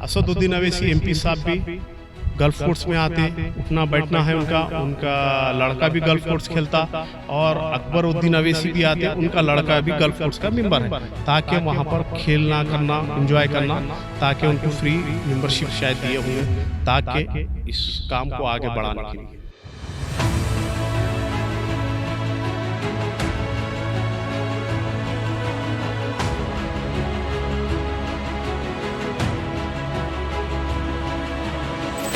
Asaduddin Owaisi MP साहब भी gulf course में आते, उठना बैठना है उनका, उनका लड़का भी गल्फ कोर्स खेलता, और अकबर उद्दीन अवैसी भी आते, उनका लड़का भी गल्फ कोर्स का मेंबर है, ताकि वहाँ पर खेलना करना, एंजॉय करना, ताकि उनको फ्री मेंबरशिप शायद दिए होंगे, ताकि इस काम को आगे बढ़ाने के लिए।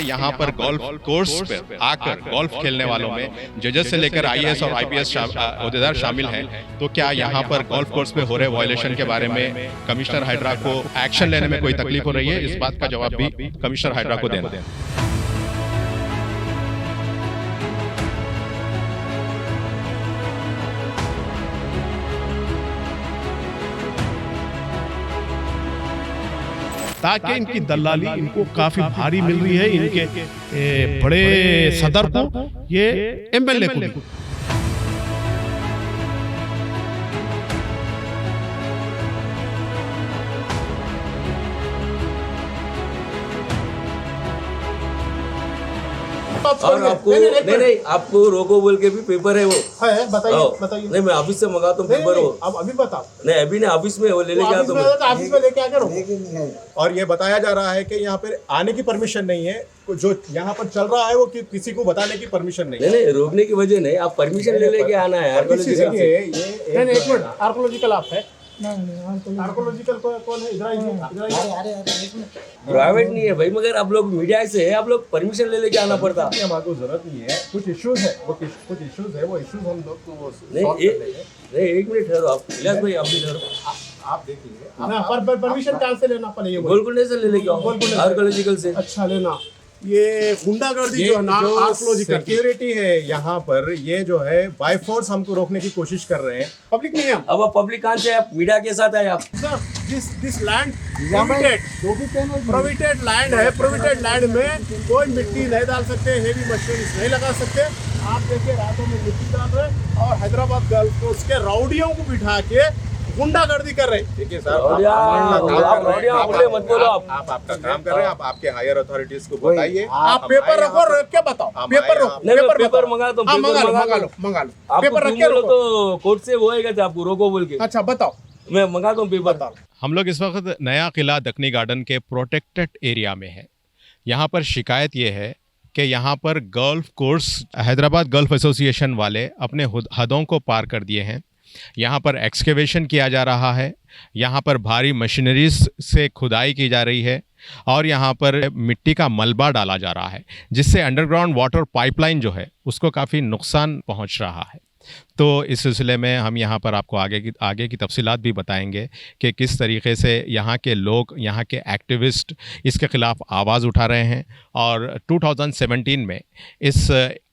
यहाँ पर गोल्फ कोर्स पर आकर गोल्फ खेलने वालों में जजेस से लेकर आईएएस और आईपीएस ओहदेदार शामिल हैं, तो क्या यहाँ पर गोल्फ कोर्स पे हो रहे वायलेशन के बारे में कमिश्नर हाइड्रा को एक्शन लेने में कोई तकलीफ हो रही है? इस बात का जवाब भी कमिश्नर हाइड्रा को देना। ताकि इनकी दलाली इनको काफी भारी मिल रही है, इनके बड़े सदर को, ये एमएलए को भी। और आपको नहीं आपको रोको बोल के भी पेपर है वो है, बताइए नहीं मैं ऑफिस से मंगाता हूँ पेपर वो। अब अभी बताओ। नहीं अभी नहीं, ऑफिस में वो ले लेके आता हूँ, ऑफिस में लेके आकर रोको। और ये बताया जा रहा है कि यहाँ पर आने की परमिशन नहीं है, जो यहाँ पर चल रहा है वो किसी को बताने की परमिशन नहीं है। नहीं रोकने की वजह नहीं, आप परमिशन ले लेके आना है। एक मिनट, आर्कोलॉजिकल आप है? आर्कोलॉजिकल कौन है? प्राइवेट नहीं है भाई, मगर आप लोग मीडिया से है, आप लोग परमिशन ले लेके आना पड़ता। हमारे जरूरत नहीं है, कुछ इश्यूज है, वो कुछ इश्यूज है, वो इश्यूज हम लोग तो नहीं एक मिनट ठहरो आप, इलियास भाई आप भी ठहरो, आप देख लीजिए। परमिशन कहाँ से लेना पड़ेगा? गोलकुंडे से ले लेके आओ, आर्कोलॉजिकल से। अच्छा लेना। ये गुंडागर्दी जो है ना, आर्कोलॉजिकल सिक्योरिटी है यहाँ पर, ये जो है बाय फोर्स हमको रोकने की कोशिश कर रहे हैं। पब्लिक नहीं है। अब आप पब्लिक कहाँ से, आप मीडिया के साथ आए आप? सर दिस लैंड प्रोविटेड लैंड है, प्रोविटेड लैंड में कोई मिट्टी नहीं डाल सकते, हेवी मशीनरीज नहीं लगा सकते। आप देखिए रातों में मिट्टी डाल रहे और हैदराबाद गल्फ कोर्स के राउडियों को बिठा के गुंडागर्दी कर रहे हैं। देखिए सर, आप आपका काम कर रहे हैं, आप आपके हायर अथॉरिटीज को बताइए। आप पेपर रखो, रख के बताओ। पेपर मंगा दो, मंगा लो। पेपर रख के तो कोर्ट से वो आएगा आपको रोको बोल के। अच्छा बताओ, मैं मंगा दूं पेपर। हम लोग इस वक्त नया किला दक्कनी गार्डन के प्रोटेक्टेड एरिया में है। यहाँ पर शिकायत ये है कि यहाँ पर golf course Hyderabad gulf association वाले अपने हदों को पार कर दिए हैं। यहाँ पर एक्सकेवेशन किया जा रहा है, यहाँ पर भारी मशीनरीज से खुदाई की जा रही है और यहाँ पर मिट्टी का मलबा डाला जा रहा है, जिससे अंडरग्राउंड वाटर पाइपलाइन जो है उसको काफ़ी नुकसान पहुँच रहा है। तो इस सिलसिले में हम यहाँ पर आपको आगे की तफसीलात भी बताएंगे कि किस तरीके से यहाँ के लोग, यहाँ के एक्टिविस्ट इसके ख़िलाफ़ आवाज़ उठा रहे हैं और 2017 में इस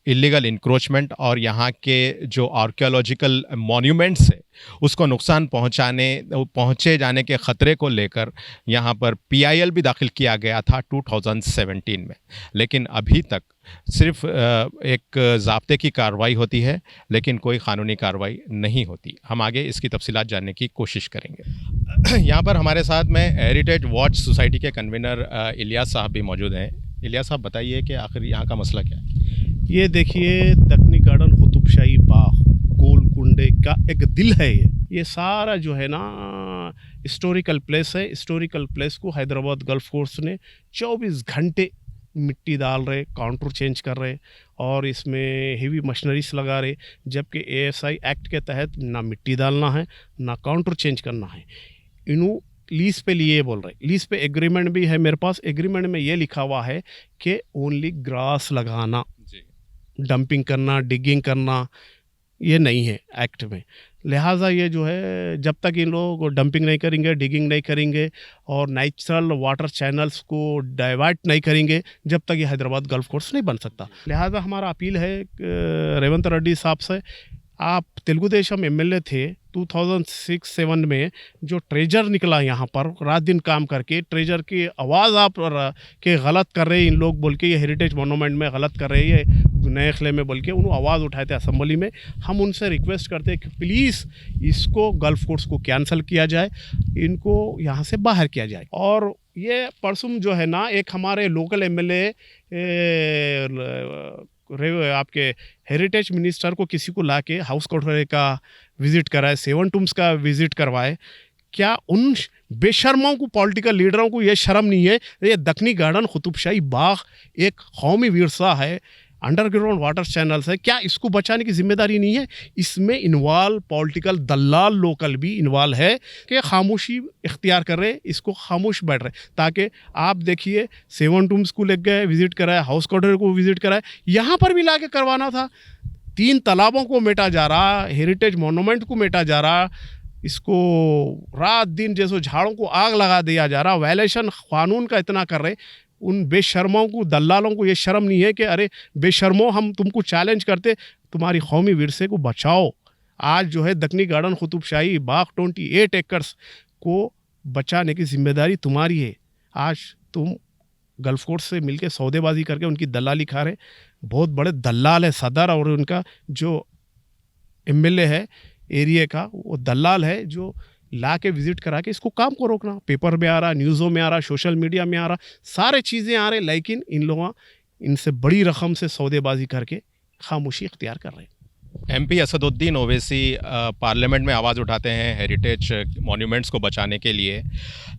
इलीगल इंक्रोचमेंट और यहाँ के जो आर्कियोलॉजिकल मॉन्यूमेंट्स है उसको नुकसान पहुँचे जाने के ख़तरे को लेकर यहाँ पर PIL भी दाखिल किया गया था 2017 में, लेकिन अभी तक सिर्फ एक ज़ाब्ते की कार्रवाई होती है, लेकिन कोई क़ानूनी कार्रवाई नहीं होती। हम आगे इसकी तफसीलात जानने की कोशिश करेंगे। यहाँ पर हमारे साथ में हेरिटेज वॉच सोसाइटी के कन्वीनर इलियास साहब भी मौजूद हैं। इलियास साहब बताइए कि आखिर यहाँ का मसला क्या है? ये देखिए, दक्कनी गार्डन कुतुबशाही बाग गोलकुंडे का एक दिल है। ये सारा जो है ना हिस्टोरिकल प्लेस है। हिस्टोरिकल प्लेस को हैदराबाद गल्फ कोर्स ने 24 घंटे मिट्टी डाल रहे, काउंटर चेंज कर रहे और इसमें हेवी मशीनरीज लगा रहे, जबकि ASI एक्ट के तहत ना मिट्टी डालना है ना काउंटर चेंज करना है। इन्हों लीज पे लिए बोल रहे। लीज पे एग्रीमेंट भी है मेरे पास। एग्रीमेंट में ये लिखा हुआ है कि ओनली ग्रास लगाना, डंपिंग करना, डिगिंग करना ये नहीं है एक्ट में। लिहाजा ये जो है, जब तक इन लोग डंपिंग नहीं करेंगे, डिगिंग नहीं करेंगे और नेचुरल वाटर चैनल्स को डाइवर्ट नहीं करेंगे, जब तक ये हैदराबाद गल्फ कोर्स नहीं बन सकता। लिहाजा हमारा अपील है रेवंत रेड्डी साहब से, आप तेलुगु देशम MLA थे 2006-7 में, जो ट्रेजर निकला यहाँ पर रात दिन काम करके, ट्रेजर की आवाज़ आप के गलत कर रहे हैं इन लोग बोल के, ये हेरिटेज मोनूमेंट में गलत कर रहे हैं, ये नए खिले में, बल्कि उन्होंने आवाज़ उठाए थे असम्बली में। हम उनसे रिक्वेस्ट करते हैं कि प्लीज़ इसको गल्फ कोर्स को कैंसिल किया जाए, इनको यहाँ से बाहर किया जाए। और ये परसों जो है ना, एक हमारे लोकल एमएलए आपके हेरिटेज मिनिस्टर को किसी को लाके हाउस कोठरी का विज़िट कराए, 7 टूम्स का विज़िट करवाए। क्या उन बेशर्मों को, पॉलिटिकल लीडरों को ये शर्म नहीं है? ये दक्कनी गार्डन, कुतुब शाही बाग एक कौमी विरसा है, अंडरग्राउंड वाटर चैनल्स है, क्या इसको बचाने की जिम्मेदारी नहीं है? इसमें इन्वॉल्व पॉलिटिकल दलाल लोकल भी इन्वॉल्व है कि खामोशी इख्तियार कर रहे, इसको खामोश बैठ रहे। ताकि आप देखिए 7 टूम्स को ले गए, विज़िट कराया, हाउस कोठरी को विज़िट कराया, यहाँ पर भी ला के करवाना था। 3 तालाबों को मेटा जा रहा, हेरिटेज मोनूमेंट को मेटा जा रहा, इसको रात दिन जैसे झाड़ों को आग लगा दिया जा रहा, वायलेशन कानून का इतना कर रहे। उन बेशर्मों को, दलालों को ये शर्म नहीं है कि अरे बेशर्मों, हम तुमको चैलेंज करते, तुम्हारी कौमी विरसे को बचाओ। आज जो है दक्कनी गार्डन, कुतुब शाही बाग 28 एकर्स को बचाने की जिम्मेदारी तुम्हारी है। आज तुम गल्फ कोर्स से मिलके सौदेबाजी करके उनकी दलाली खा रहे। बहुत बड़े दलाल है सदर, और उनका जो एमएलए है एरिया का, वो दलाल है जो ला के विज़िट करा के इसको काम को रोकना। पेपर में आ रहा, न्यूज़ों में आ रहा, सोशल मीडिया में आ रहा, सारे चीज़ें आ रहे, लेकिन इन लोगों इनसे बड़ी रकम से सौदेबाजी करके खामोशी इख्तियार कर रहे हैं। एमपी असदुद्दीन ओवैसी पार्लियामेंट में आवाज़ उठाते हैं हेरिटेज मॉन्यूमेंट्स को बचाने के लिए,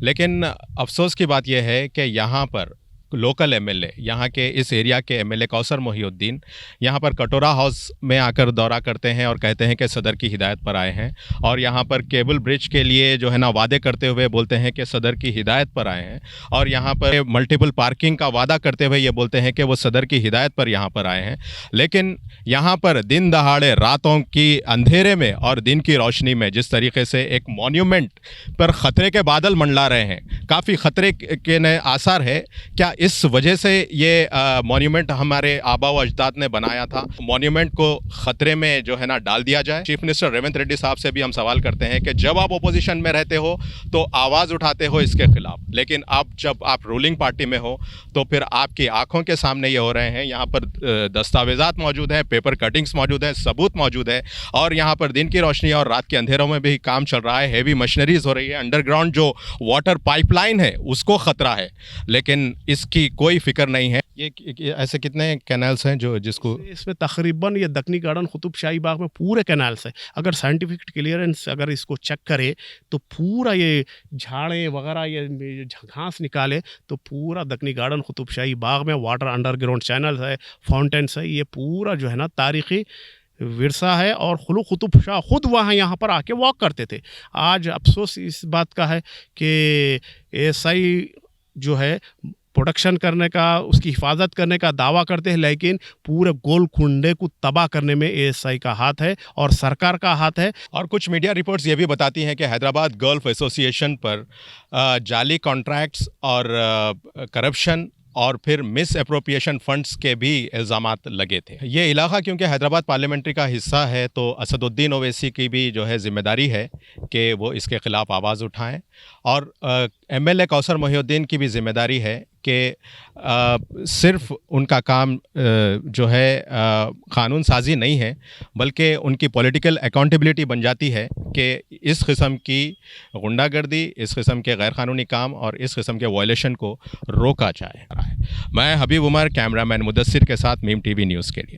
लेकिन अफसोस की बात यह है कि यहाँ पर लोकल एमएलए, यहाँ के इस एरिया के एमएलए कौसर मोहिउद्दीन यहाँ पर कटोरा हाउस में आकर दौरा करते हैं और कहते हैं कि सदर की हिदायत पर आए हैं, और यहाँ पर केबल ब्रिज के लिए जो है ना वादे करते हुए बोलते हैं कि सदर की हिदायत पर आए हैं, और यहाँ पर मल्टीपल पार्किंग का वादा करते हुए ये बोलते हैं कि वो सदर की हिदायत पर यहाँ पर आए हैं। लेकिन यहाँ पर दिन दहाड़े, रातों की अंधेरे में और दिन की रोशनी में जिस तरीके से एक मॉन्यूमेंट पर ख़तरे के बादल मंडला रहे हैं, काफ़ी ख़तरे के नए आसार है। क्या इस वजह से ये मॉन्यूमेंट हमारे आबा व अजदाद ने बनाया था, मॉन्यूमेंट को ख़तरे में जो है ना डाल दिया जाए? चीफ मिनिस्टर रेवंत रेड्डी साहब से भी हम सवाल करते हैं कि जब आप ओपोजिशन में रहते हो तो आवाज़ उठाते हो इसके खिलाफ, लेकिन अब जब आप रूलिंग पार्टी में हो तो फिर आपकी आंखों के सामने ये हो रहे हैं। यहाँ पर दस्तावेजात मौजूद हैं, पेपर कटिंग्स मौजूद हैं, सबूत मौजूद है, और यहाँ पर दिन की रोशनी और रात के अंधेरों में भी काम चल रहा है, हेवी मशीनरीज हो रही है, अंडरग्राउंड जो वाटर पाइपलाइन है उसको ख़तरा है, लेकिन इसकी कोई फिक्र नहीं है। ये ऐसे कितने कैनाल्स हैं जो जिसको इसमें तकरीबन ये दक्कनी गार्डन, कुतुब शाही बाग में पूरे कैनाल्स हैं। अगर साइंटिफिक क्लियरेंस अगर इसको चेक करे तो पूरा ये झाड़ें वगैरह, ये घास निकाले तो पूरा दक्कनी गार्डन, कुतुब शाही बाग में वाटर अंडरग्राउंड चैनल्स है, फाउंटेन्स है, ये पूरा जो है ना तारीख़ी विरसा है। और खुलू कुतुब शाह खुद वहाँ यहाँ पर आके वॉक करते थे। आज अफसोस इस बात का है कि एएसआई जो है प्रोटेक्शन करने का, उसकी हिफाजत करने का दावा करते हैं, लेकिन पूरे गोलकुंडे को तबाह करने में एएसआई का हाथ है और सरकार का हाथ है। और कुछ मीडिया रिपोर्ट्स ये भी बताती हैं कि हैदराबाद गल्फ एसोसिएशन पर जाली कॉन्ट्रैक्ट्स और करप्शन और फिर मिस एप्रोप्रिएशन फंड्स के भी इल्ज़ामात लगे थे। ये इलाका क्योंकि हैदराबाद पार्लियामेंट्री का हिस्सा है, तो असदुद्दीन ओवैसी की भी जो है ज़िम्मेदारी है कि वो इसके ख़िलाफ़ आवाज़ उठाएं, और एमएलए कौसर मोहिउद्दीन की भी ज़िम्मेदारी है कि सिर्फ उनका काम जो है क़ानून साजी नहीं है, बल्कि उनकी पॉलिटिकल अकाउंटेबिलिटी बन जाती है कि इस किस्म की गुंडागर्दी, इस किस्म के गैरकानूनी काम और इस किस्म के वायलेशन को रोका जाए। मैं हबीब उमर, कैमरामैन मुदस्सिर के साथ मीम टीवी न्यूज़ के लिए।